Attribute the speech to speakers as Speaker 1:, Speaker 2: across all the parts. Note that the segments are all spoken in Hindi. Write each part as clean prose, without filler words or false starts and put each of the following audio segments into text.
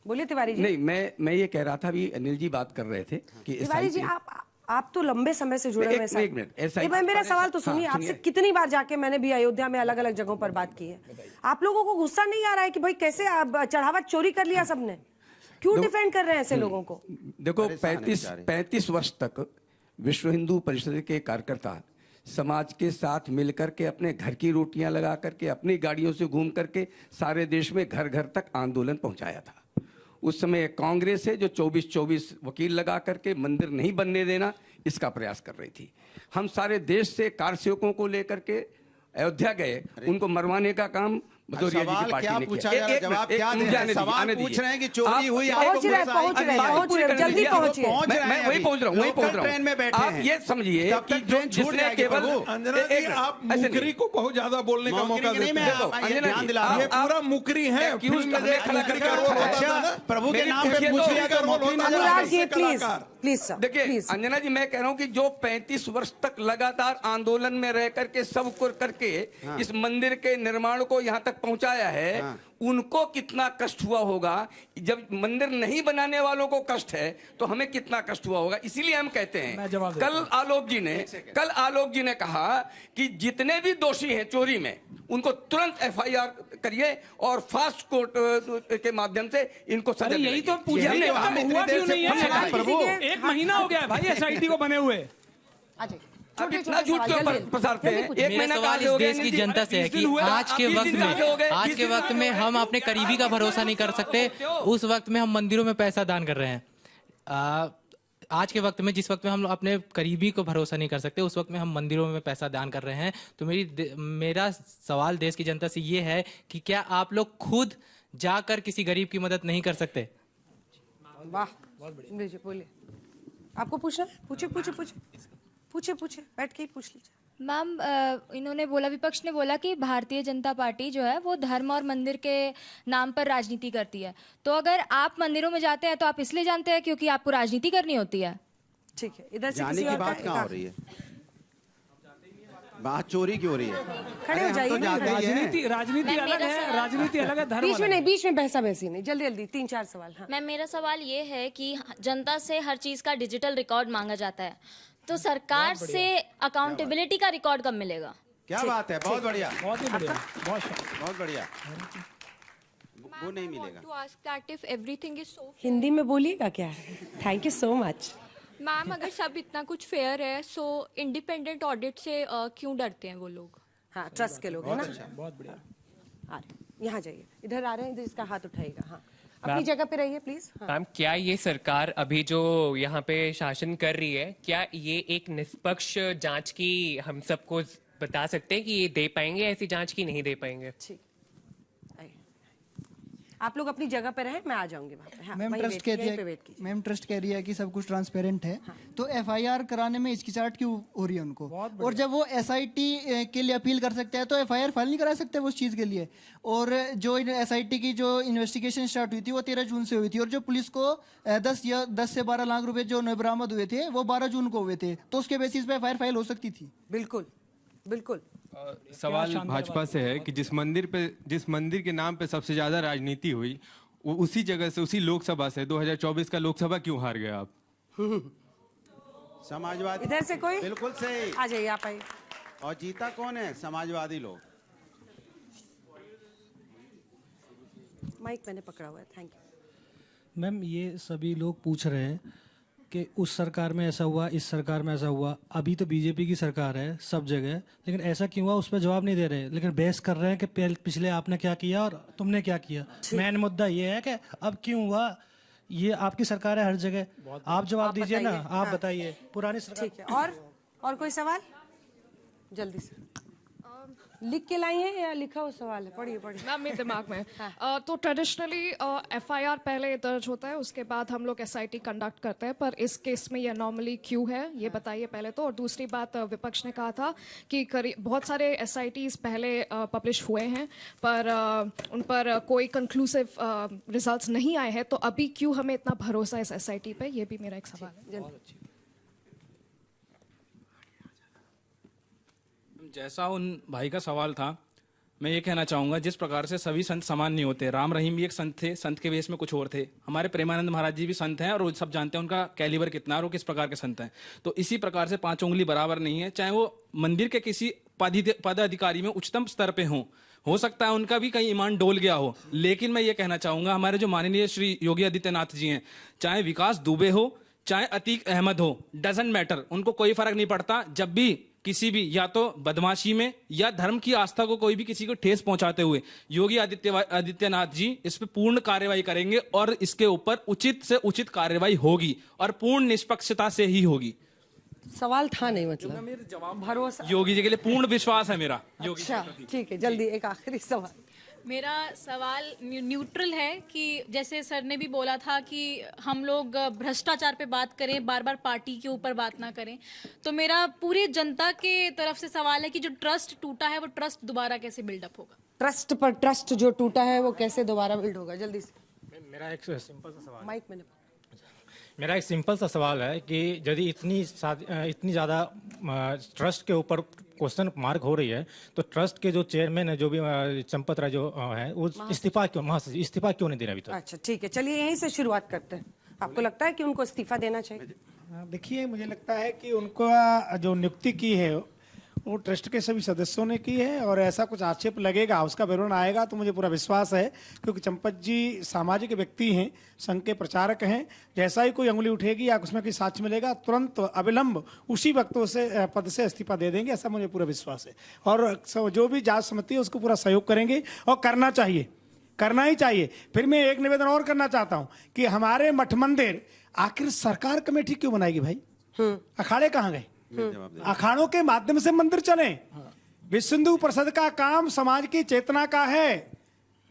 Speaker 1: बोलिए तिवारी जी।
Speaker 2: नहीं, मैं ये कह रहा था, अभी अनिल जी बात कर रहे थे कि
Speaker 1: तिवारी जी आप तो लंबे समय से जुड़े हुए हैं।
Speaker 2: एक मिनट, SIT
Speaker 1: मेरा सवाल तो सुनिए। आपसे कितनी बार जाके मैंने भी अयोध्या में अलग अलग जगहों पर बात की है। आप लोगों को गुस्सा नहीं आ रहा है कि भाई कैसे आप चढ़ावा चोरी कर लिया सबने? क्यों डिफेंड कर रहे हैं ऐसे लोगों को?
Speaker 2: देखो, 35 वर्ष तक विश्व हिंदू परिषद के कार्यकर्ता समाज के साथ मिलकर के अपने घर की रोटियां लगा करके अपनी गाड़ियों से घूम करके सारे देश में घर घर तक आंदोलन पहुंचाया था। उस समय कांग्रेस है जो 24 वकील लगा करके मंदिर नहीं बनने देना इसका प्रयास कर रही थी। हम सारे देश से कारसेवकों को लेकर के अयोध्या गए, उनको मरवाने का काम भदौरिया जी की पार्टी ने किया।
Speaker 3: जवाब क्या दे? सवाल पूछ रहे हैं कि चोरी हुई,
Speaker 1: पहुंच रहे जल्दी पहुंचिए।
Speaker 2: मैं वही पहुंच रहा हूँ।
Speaker 3: ट्रेन में बैठे
Speaker 2: आप ये समझिए कि जो जिसने केवल
Speaker 4: आप मुकरी को बहुत ज्यादा बोलने का मौका देते हैं। ये पूरा मुकरी है।
Speaker 3: प्रभु के नाम पे पूछ लिया कर।
Speaker 1: Anurag ji please sir.
Speaker 2: देखिए अंजना जी, मैं कह रहा हूँ कि जो 35 वर्ष तक लगातार आंदोलन में रह करके सब करके इस मंदिर के निर्माण को यहाँ तक पहुंचाया है, उनको कितना कष्ट हुआ होगा। जब मंदिर नहीं बनाने वालों को कष्ट है तो हमें कितना कष्ट हुआ होगा। इसीलिए हम कहते हैं, कल आलोक जी ने कहा कि जितने भी दोषी हैं चोरी में उनको तुरंत FIR करिए और फास्ट कोर्ट के माध्यम से इनको सजा।
Speaker 4: यही तो पूछा प्रभु, 1 महीना हो गया भाई SIT को बने हुए।
Speaker 2: अब इतना झूठ क्यों पसारते हैं? एक महीना
Speaker 5: सवाल इस देश की जनता से है कि आज के वक्त में हम अपने करीबी का भरोसा नहीं कर सकते। उस वक्त में हम मंदिरों में पैसा दान कर रहे हैं। आज के वक्त में, जिस वक्त में हम अपने करीबी को भरोसा नहीं कर सकते, उस वक्त में हम मंदिरों में पैसा दान कर रहे हैं। तो मेरा सवाल देश की जनता से ये है कि क्या आप लोग खुद जाकर किसी गरीब की मदद नहीं कर सकते?
Speaker 1: वाह, बोलिए। आपको पूछना है? पूछे बैठ के ही पूछ लीजिए।
Speaker 6: मैम, इन्होंने बोला, विपक्ष ने बोला कि भारतीय जनता पार्टी जो है वो धर्म और मंदिर के नाम पर राजनीति करती है। तो अगर आप मंदिरों में जाते हैं तो आप इसलिए जानते हैं क्योंकि आपको राजनीति करनी होती है?
Speaker 1: ठीक है, इधर से
Speaker 3: जाने की बात कहाँ हो रही है? बात चोरी क्यों हो रही है?
Speaker 1: खड़े हो जाइए।
Speaker 4: राजनीति अलग है, राजनीति अलग है, धर्म
Speaker 1: बीच में बहसा बहसी नहीं। जल्दी 3-4 सवाल। हाँ
Speaker 7: मैम, मेरा सवाल ये है कि जनता से हर चीज का डिजिटल रिकॉर्ड मांगा जाता है, तो सरकार से अकाउंटेबिलिटी का रिकॉर्ड कब मिलेगा?
Speaker 3: क्या बात है, बहुत बढ़िया,
Speaker 4: बहुत ही बढ़िया,
Speaker 3: बहुत बढ़िया। वो नहीं मिलेगा।
Speaker 1: हिंदी में बोलिएगा क्या? Thank you so much.
Speaker 8: Ma'am, अगर सब इतना कुछ फेयर है, सो इंडिपेंडेंट ऑडिट से क्यों डरते हैं वो लोग?
Speaker 1: हाँ, ट्रस्ट के लोग है ना।
Speaker 4: बहुत बढ़िया।
Speaker 1: यहाँ जाइए, इधर आ रहे हैं, जिसका हाथ उठाएगा। हाँ, अपनी जगह पे रहिए प्लीज।
Speaker 9: मैम, क्या ये सरकार अभी जो यहाँ पे शासन कर रही है, क्या ये एक निष्पक्ष जांच की हम सबको बता सकते हैं कि ये दे पाएंगे ऐसी जांच की नहीं दे पाएंगे?
Speaker 1: ठीक, आप लोग अपनी जगह पे रहें, मैं आ जाऊंगी वहाँ पे। हाँ,
Speaker 10: मैम ट्रस्ट कह रही है कि सब कुछ ट्रांसपेरेंट है। हाँ। तो FIR कराने में हिचकिचाहट क्यों हो रही है उनको? और जब वो SIT के लिए अपील कर सकते हैं तो FIR फाइल नहीं करा सकते वो उस चीज़ के लिए? और जो SIT की जो इन्वेस्टिगेशन स्टार्ट हुई थी वो 13 जून से हुई थी, और जो पुलिस को 10 से 12 लाख रुपए जो बरामद हुए थे वो 12 जून को हुए थे, तो उसके बेसिस पे FIR फाइल हो सकती थी।
Speaker 1: बिल्कुल।
Speaker 11: सवाल भाजपा से है कि जिस मंदिर के नाम पे सबसे ज्यादा राजनीति हुई, वो उसी जगह से, उसी लोकसभा से 2024 का लोकसभा क्यों हार गए आप?
Speaker 3: समाजवादी।
Speaker 1: इधर से कोई?
Speaker 3: बिल्कुल सही।
Speaker 1: आ जाइए आप आइए।
Speaker 3: और जीता कौन है? समाजवादी लोग।
Speaker 1: माइक मैंने पकड़ा हुआ है। Thank you.
Speaker 12: मैम, ये सभी लोग पूछ रहे हैं कि उस सरकार में ऐसा हुआ, इस सरकार में ऐसा हुआ। अभी तो बीजेपी की सरकार है सब जगह, लेकिन ऐसा क्यों हुआ उस पर जवाब नहीं दे रहे, लेकिन बहस कर रहे हैं कि पिछले आपने क्या किया और तुमने क्या किया। मेन मुद्दा ये है कि अब क्यों हुआ। ये आपकी सरकार है हर जगह, आप जवाब दीजिए ना। आप बताइए, पुरानी सरकार।
Speaker 1: ठीक है, और कोई सवाल? जल्दी से लिख के लाई है या लिखा हुआ सवाल है? पढ़िए।
Speaker 8: मैम, मेरे दिमाग में तो ट्रेडिशनली FIR पहले दर्ज होता है, उसके बाद हम लोग SIT कंडक्ट करते हैं, पर इस केस में ये नॉर्मली क्यों है, ये बताइए पहले तो। और दूसरी बात, विपक्ष ने कहा था कि बहुत सारे SITs पहले पब्लिश हुए हैं पर उन पर कोई कंक्लूसिव रिजल्ट्स नहीं आए हैं, तो अभी क्यों हमें इतना भरोसा इस SIT पे? ये भी मेरा एक सवाल है।
Speaker 13: जैसा उन भाई का सवाल था, मैं ये कहना चाहूंगा, जिस प्रकार से सभी संत समान नहीं होते, राम रहीम भी एक संत थे, संत के वेश में कुछ और थे, हमारे प्रेमानंद महाराज जी भी संत हैं और वो सब जानते हैं उनका कैलिबर कितना है और वो किस प्रकार के संत हैं। तो इसी प्रकार से 5 उंगली बराबर नहीं है, चाहे वो मंदिर के किसी पद अधिकारी में उच्चतम स्तर पे हो सकता है उनका भी कहीं ईमान डोल गया हो, लेकिन मैं ये कहना चाहूंगा हमारे जो माननीय श्री योगी आदित्यनाथ जी हैं, चाहे विकास दुबे हो चाहे अतीक अहमद हो, डजंट मैटर, उनको कोई फर्क नहीं पड़ता। जब भी किसी भी या तो बदमाशी में या धर्म की आस्था को कोई भी किसी को ठेस पहुंचाते हुए योगी आदित्यनाथ जी इस पे पूर्ण कार्रवाई करेंगे और इसके ऊपर उचित से उचित कार्रवाई होगी और पूर्ण निष्पक्षता से ही होगी।
Speaker 1: सवाल था नहीं, मतलब भरोसा
Speaker 13: योगी जी के लिए पूर्ण विश्वास है मेरा। योगी
Speaker 1: अच्छा ठीक है, जल्दी एक आखिरी सवाल।
Speaker 14: मेरा सवाल न्यूट्रल है कि जैसे सर ने भी बोला था कि हम लोग भ्रष्टाचार पे बात करें, बार बार पार्टी के ऊपर बात ना करें, तो मेरा पूरी जनता के तरफ से सवाल है कि जो ट्रस्ट टूटा है वो ट्रस्ट दोबारा कैसे बिल्डअप होगा?
Speaker 1: ट्रस्ट पर ट्रस्ट जो टूटा है वो कैसे दोबारा बिल्ड होगा? जल्दी से।
Speaker 15: मेरा एक सिंपल सा सवाल,
Speaker 1: माइक में
Speaker 15: मेरा एक सिंपल सा सवाल है कि यदि इतनी ज़्यादा ट्रस्ट के ऊपर क्वेश्चन मार्क हो रही है तो ट्रस्ट के जो चेयरमैन है, जो भी चंपत राय जो है, वो इस्तीफा क्यों नहीं दे रहा अभी तक?
Speaker 1: अच्छा ठीक है, चलिए यहीं से शुरुआत करते हैं। आपको लगता है कि उनको इस्तीफा देना चाहिए?
Speaker 16: देखिए, मुझे लगता है कि उनका जो नियुक्ति की है वो ट्रस्ट के सभी सदस्यों ने की है और ऐसा कुछ आक्षेप लगेगा, उसका विवरण आएगा तो मुझे पूरा विश्वास है, क्योंकि चंपत जी सामाजिक व्यक्ति हैं, संघ के प्रचारक हैं। जैसा ही कोई अंगुली उठेगी या उसमें कोई साक्ष्य मिलेगा, तुरंत अविलंब उसी वक्त उसे पद से इस्तीफा दे देंगे, ऐसा मुझे पूरा विश्वास है। और जो भी जांच समिति है उसको पूरा सहयोग करेंगे और करना ही चाहिए। फिर मैं एक निवेदन और करना चाहता हूँ कि हमारे मठ मंदिर आखिर सरकार कमेटी क्यों बनाएगी भाई? अखाड़े कहाँ गए? अखाड़ों के माध्यम से मंदिर चले। विश्व हिंदू परिषद का काम समाज की चेतना का है,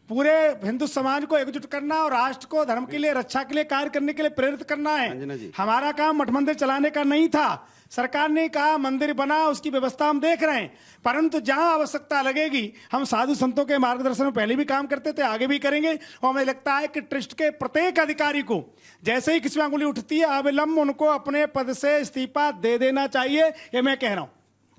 Speaker 16: पूरे हिंदू समाज को एकजुट करना और राष्ट्र को धर्म के लिए, रक्षा के लिए कार्य करने के लिए प्रेरित करना है। हमारा काम मठ मंदिर चलाने का नहीं था। सरकार ने कहा मंदिर बना, उसकी व्यवस्था हम देख रहे हैं, परंतु जहां आवश्यकता लगेगी हम साधु संतों के मार्गदर्शन में पहले भी काम करते थे, आगे भी करेंगे। और हमें लगता है कि ट्रस्ट के प्रत्येक अधिकारी को जैसे ही किसी में अंगुली उठती है, अविलंब उनको अपने पद से इस्तीफा दे देना चाहिए। ये मैं कह रहा हूं,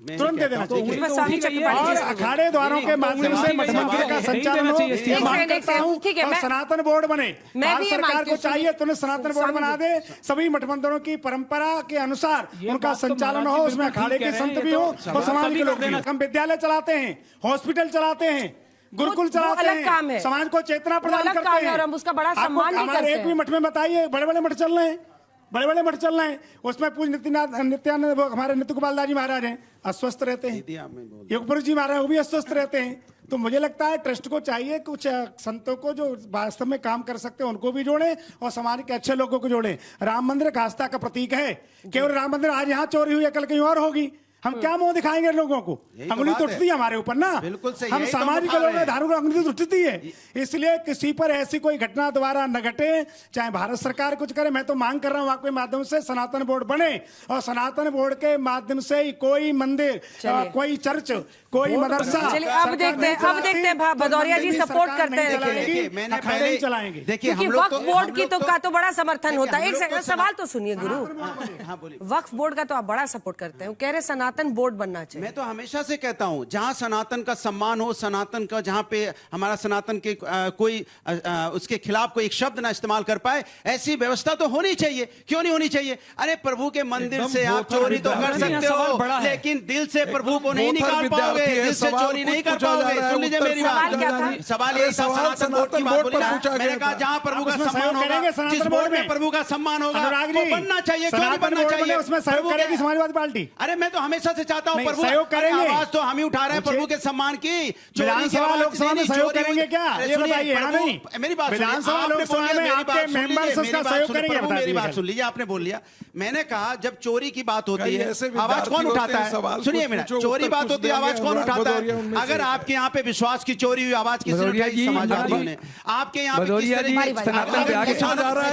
Speaker 16: तुरंत दे देना चाहिए। और अखाड़े द्वारों के माध्यम से मठ मंदिर का संचालन हो, मांग करता हूं। और सनातन बोर्ड बने, भारत सरकार को चाहिए तो सनातन बोर्ड बना दे, सभी मठ मंदिरों की परंपरा के अनुसार उनका संचालन हो, उसमें अखाड़े के संत भी हो और समाज के लोग भी। हम विद्यालय चलाते हैं, हॉस्पिटल चलाते हैं, गुरुकुल चलाते हैं, समाज को चेतना प्रदान करते हैं।
Speaker 1: उसका बड़ा सम्मान भी करते हैं।
Speaker 16: एक भी मठ में बताइए, बड़े बड़े मठ चल रहे हैं, बड़े मठ चल रहे हैं, उसमें पूज नित्यानंद हमारे नित्य गोपाल दास जी महाराज हैं, अस्वस्थ रहते हैं। योगपुरुष जी महाराज वो भी अस्वस्थ रहते हैं। तो मुझे लगता है ट्रस्ट को चाहिए कुछ संतों को जो वास्तव में काम कर सकते हैं उनको भी जोड़े और समाज के अच्छे लोगों को जोड़े। राम मंदिर एक आस्था का प्रतीक है, केवल राम मंदिर आज यहाँ चोरी हुई है, कल कहीं और होगी, हम क्या मुंह दिखाएंगे लोगों को? अंगुली तो उठती है हमारे ऊपर ना,
Speaker 3: बिल्कुल सही,
Speaker 16: हम सामाजिक लोग हैं, धार्मिक अंगुली तो उठती है। इसलिए किसी पर ऐसी कोई घटना दोबारा न घटे, चाहे भारत सरकार कुछ करे। मैं तो मांग कर रहा हूँ आपके माध्यम से सनातन बोर्ड बने और सनातन बोर्ड के माध्यम से ही कोई मंदिर, कोई चर्च, कोई मदरसा।
Speaker 1: अब देखते हैं भदौरिया जी सपोर्ट करते हैं,
Speaker 3: मैंने पहले
Speaker 16: चलाएंगे।
Speaker 3: देखिए,
Speaker 1: वक्फ बोर्ड की तो बड़ा समर्थन होता है। एक सवाल तो सुनिए गुरु, वक्फ बोर्ड का तो आप बड़ा सपोर्ट करते हैं, कह रहे सनातन बोर्ड बनना चाहिए।
Speaker 3: मैं तो हमेशा से कहता हूं जहां सनातन का सम्मान हो, सनातन का जहां पे हमारा सनातन के कोई उसके खिलाफ कोई एक शब्द ना इस्तेमाल कर पाए, ऐसी व्यवस्था तो होनी चाहिए। क्यों नहीं होनी चाहिए? अरे प्रभु के मंदिर से आप चोरी तो कर सकते हो, लेकिन दिल से प्रभु को नहीं निकाल पाओगे, दिल से चोरी नहीं कर पाओगे। सुन लीजिए मेरी बात। सवाल ये सनातन बोर्ड की बात बोली ना, मैंने कहा जहां प्रभु का सम्मान होगा, जिस बोर्ड में प्रभु का सम्मान होगा वो बनना चाहिए। क्यों नहीं बनना चाहिए?
Speaker 16: उसमें सहयोग करेगी समाजवादी पार्टी।
Speaker 3: अरे मैं तो हमेशा से चाहता हूं प्रभु
Speaker 16: सहयोग करेंगे,
Speaker 3: आवाज तो हम ही उठा रहे हैं प्रभु के सम्मान की।
Speaker 16: विधानसभा लोकसभा में सहयोग करेंगे क्या? ये बताइए।
Speaker 3: मेरी बात
Speaker 16: विधानसभा लोकसभा में आपके मेंबर्स उसका सहयोग करेंगे?
Speaker 3: मेरी बात सुन लीजिए, आपने बोल लिया। मैंने कहा जब चोरी की बात होती है आवाज कौन उठाता है? सुनिए मेरा, चोरी बात होती है आवाज कौन उठाता है? अगर आपके यहाँ पे विश्वास की चोरी हुई, आवाज किसने उठाई? समाजवादियों ने। आपके यहाँ पे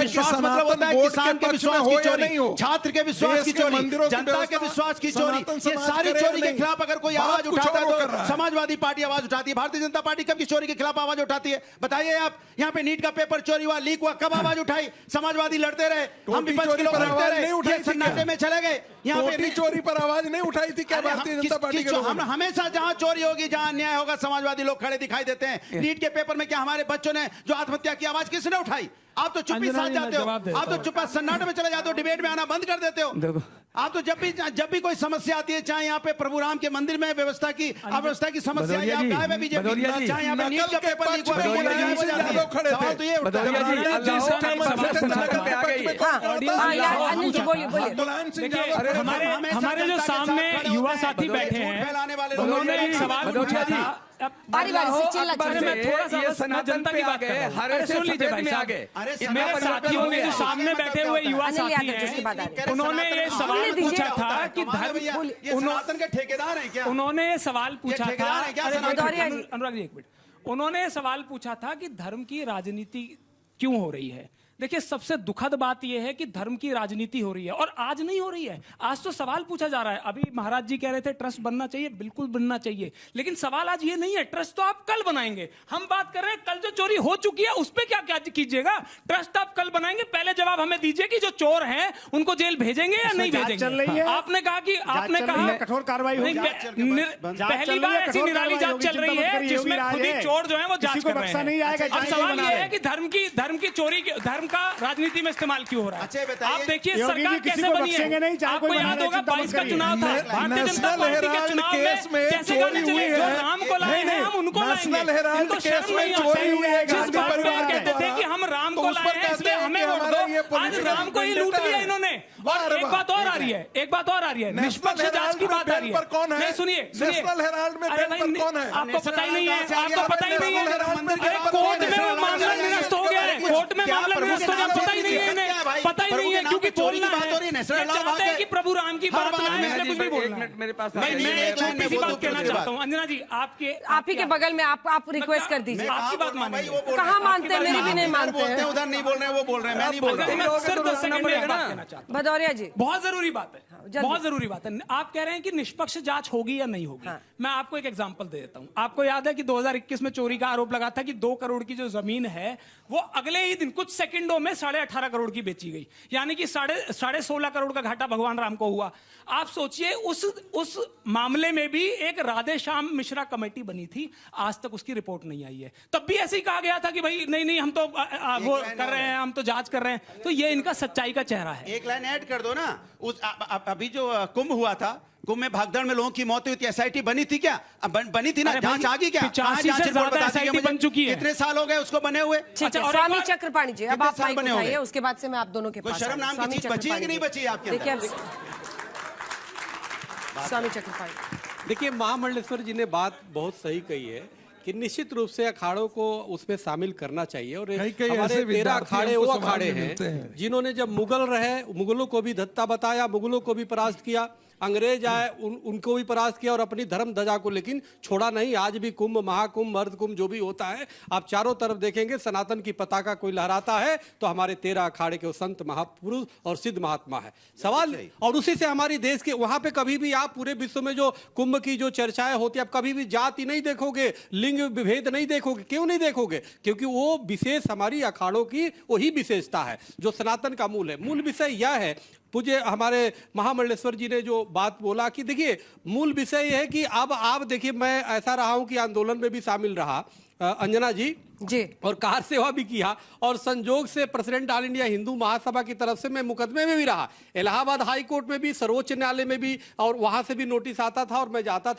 Speaker 3: विश्वास मतलब होता है किसान के विश्वास की चोरी, छात्र के विश्वास की चोरी, जनता के विश्वास की चोरी।
Speaker 4: मुसलमान
Speaker 3: ये
Speaker 4: समाज
Speaker 3: सारी
Speaker 4: करे
Speaker 3: चोरी के
Speaker 4: नहीं।
Speaker 3: खिलाफ अगर कोई
Speaker 4: बात
Speaker 3: आवाज
Speaker 4: कुछ
Speaker 3: उठाता
Speaker 4: और वो कर
Speaker 3: है
Speaker 4: रहा
Speaker 3: तो
Speaker 4: है।
Speaker 3: समाजवादी पार्टी आवाज उठाती है, भारतीय जनता पार्टी कब की चोरी के खिलाफ आवाज उठाती है? बताइए आप। यहाँ पे नीट का पेपर चोरी हुआ, लीक हुआ, कब आवाज उठाई? समाजवादी लड़ते रहे, हम
Speaker 4: टोटी
Speaker 3: विपक्ष के
Speaker 4: चोरी
Speaker 3: लोग
Speaker 4: पर
Speaker 3: लड़ते
Speaker 4: आवाज
Speaker 3: रहे,
Speaker 4: नहीं उठाई
Speaker 3: ये
Speaker 4: थी क्या?
Speaker 3: सन्नाटे में चले गए। यहाँ
Speaker 4: टोटी
Speaker 3: पे
Speaker 4: चोरी पर आवाज नहीं उठाई थी क्या भारतीय जनता पार्टी के लोगों ने?
Speaker 3: हमेशा जहां चोरी होगी, जहां अन्याय होगा, समाजवादी लोग खड़े दिखाई देते हैं। नीट के पेपर में क्या हमारे बच्चों ने जो आत्महत्या की आवाज किसने उठाई? आप तो चुप्पी साथ जाते हो, आप तो चुप्पा सन्नाटे में चले जाते हो, डिबेट में आना बंद कर देते हो। आप तो जब भी कोई समस्या आती है, चाहे यहाँ पे प्रभु राम के मंदिर में व्यवस्था की अव्यवस्था की समस्या है, आप गायब है बीजेपी, चाहे यहाँ पे नीट का पेपर लीक हुआ, सवाल तो ये उठता
Speaker 17: है। हमारे जो सामने युवा साथी बैठे हैं, उन्होंने एक सवाल पूछा था।
Speaker 1: बारी बारी से चिल्ला
Speaker 17: मैं थोड़ा सा जनता की बात कर रहा हूं। सुन लीजिए भाई साहब, मेरे साथियों ने जो सामने बैठे हुए युवा साथी हैं, उन्होंने ये सवाल पूछा था कि धर्म,
Speaker 3: सनातन के ठेकेदार हैं क्या?
Speaker 17: उन्होंने ये सवाल पूछा था,
Speaker 1: अनुराग
Speaker 17: जी एक मिनट, उन्होंने ये सवाल पूछा था कि धर्म की राजनीति क्यों हो रही है। देखिए, सबसे दुखद बात यह है कि धर्म की राजनीति हो रही है, और आज नहीं हो रही है। आज तो सवाल पूछा जा रहा है। अभी महाराज जी कह रहे थे ट्रस्ट बनना चाहिए, बिल्कुल बनना चाहिए, लेकिन सवाल आज ये नहीं है। ट्रस्ट तो आप कल बनाएंगे। हम बात कर रहे हैं कल जो चोरी हो चुकी है उस पर क्या कीजिएगा। ट्रस्ट आप कल बनाएंगे, पहले जवाब हमें दीजिए कि जो चोर हैं उनको जेल भेजेंगे या नहीं भेजेंगे। आपने कहा कि आपने कहा
Speaker 16: कठोर कार्रवाई होगी।
Speaker 17: पहली बार ऐसी निराली जांच चल रही है जिसमें खुद ही चोर जो है वो जांच कर रहे हैं। अब सवाल ये है कि धर्म की चोरी, धर्म का राजनीति में इस्तेमाल क्यों हो रहा है। आप देखिए सरकार कैसे बनी है। आपको याद होगा 22 का चुनाव था, भारतीय जनता पार्टी के चुनाव में कैसे गाने चले, जो राम को लाए हैं हम उनको लाएंगे। इनको शर्म नहीं आता। जिस बात पे कहते थे कि हम राम को लाए हैं इसलिए हमें वोट दो, आज राम को ही लूट लिया इन्होंने। और एक बात और आ रही है, निष्पक्ष जांच की बात आ रही है। नहीं, सुनिए, आपको पता ही नहीं है, आपको पता ही नहीं है। कोर्ट में वो मामला निरस्त हो गया है, कोर्ट में मामला निरस्त हो गया, पता ही नहीं है इन्हें, पता ही नहीं है, क्योंकि बोलना है चाहते हैं कि प्रभु राम की बात ना है, इसलिए कुछ भी बोलना है।
Speaker 2: मेरे पास
Speaker 17: मैं छोटी सी बात कहना चाहता हूँ। अंजना जी,
Speaker 1: आप ही के बगल में आप रिक्वेस्ट कर दीजिए।
Speaker 17: आपकी बात मानिए।
Speaker 1: कहाँ मानते हैं, मेरी भी नहीं मानते हैं।
Speaker 3: उधर नहीं बोल रहे हैं, वो बोल रहे हैं, मैं नहीं बोल रहा हूँ।
Speaker 17: सिर्फ 10 सेकंड में एक बात कहना चाहता हूं।
Speaker 1: भदौरिया जी,
Speaker 17: बहुत जरूरी बात है, बहुत जरूरी बात है। आप कह रहे हैं कि निष्पक्ष जांच होगी या नहीं होगी। मैं आपको एक एग्जांपल दे देता हूं। आपको याद है कि 2021 में चोरी का आरोप लगा था कि 2 करोड़ की जो जमीन है वो अगले ही दिन कुछ सेकंडों में 18.5 करोड़ की बेची गई, यानी कि 16.5 करोड़ का घाटा भगवान राम को हुआ। आप सोचिए, उस मामले में भी एक राधे श्याम मिश्रा कमेटी बनी थी, आज तक उसकी रिपोर्ट नहीं आई है। तब भी ऐसे ही कहा गया था कि भाई नहीं हम तो वो कर रहे हैं, हम तो जांच कर रहे हैं। तो ये इनका सच्चाई का चेहरा है।
Speaker 3: एक लाइन ऐड कर दो ना। अभी जो कुंभ हुआ था, कुंभ में भागदड़ में लोगों की मौत हुई थी, एसआईटी बनी थी क्या? बनी थी ना, जांच आ गई क्या?
Speaker 17: 85 से ज्यादा एसआईटी बन चुकी है।
Speaker 3: कितने साल हो गए उसको बने हुए?
Speaker 1: ठीक है, स्वामी चक्रपाणी जी, अब आप माइक उठाइए, उसके बाद से मैं आप दोनों के पास।
Speaker 3: शर्म नाम की चीज बची है कि नहीं बची है आपके?
Speaker 1: देखिए स्वामी चक्रपाणी,
Speaker 18: देखिए, महामंडलेश्वर जी ने बात बहुत सही कही है कि निश्चित रूप से अखाड़ों को उसमें शामिल करना चाहिए। और हमारे 13 अखाड़े वो अखाड़े हैं जिन्होंने जब मुगल रहे, मुगलों को भी धत्ता बताया, मुगलों को भी परास्त किया, अंग्रेज आए उनको भी परास्त किया और अपनी धर्म ध्वजा को लेकिन छोड़ा नहीं। आज भी कुंभ, महाकुंभ, मर्द जो भी होता है, आप चारों तरफ देखेंगे सनातन की पताका कोई लहराता है तो हमारे 13 अखाड़े के संत महापुरुष और सिद्ध महात्मा है। सवाल, और उसी से हमारी देश के वहां पे कभी भी आप पूरे विश्व में जो कुंभ की जो चर्चाएं होती है, आप कभी भी जाति नहीं देखोगे, लिंग विभेद नहीं देखोगे। क्यों नहीं देखोगे? क्योंकि वो विशेष हमारी अखाड़ों की वही विशेषता है जो सनातन का मूल है। मूल विषय यह है, पूज्य हमारे महामंडलेश्वर जी ने जो बात बोला कि देखिए, मूल विषय यह है कि अब आप देखिए, मैं ऐसा रहा हूं कि आंदोलन में भी शामिल रहा, अंजना जी, और कार सेवा भी किया, और संजोग से president all India Hindu Mahasabha की तरफ से मैं मुकदमे में भी रहा, इलाहाबाद हाई कोर्ट में भी, सर्वोच्च न्यायालय में भी, और वहां से भी नोटिस आता था और मैं जाता था।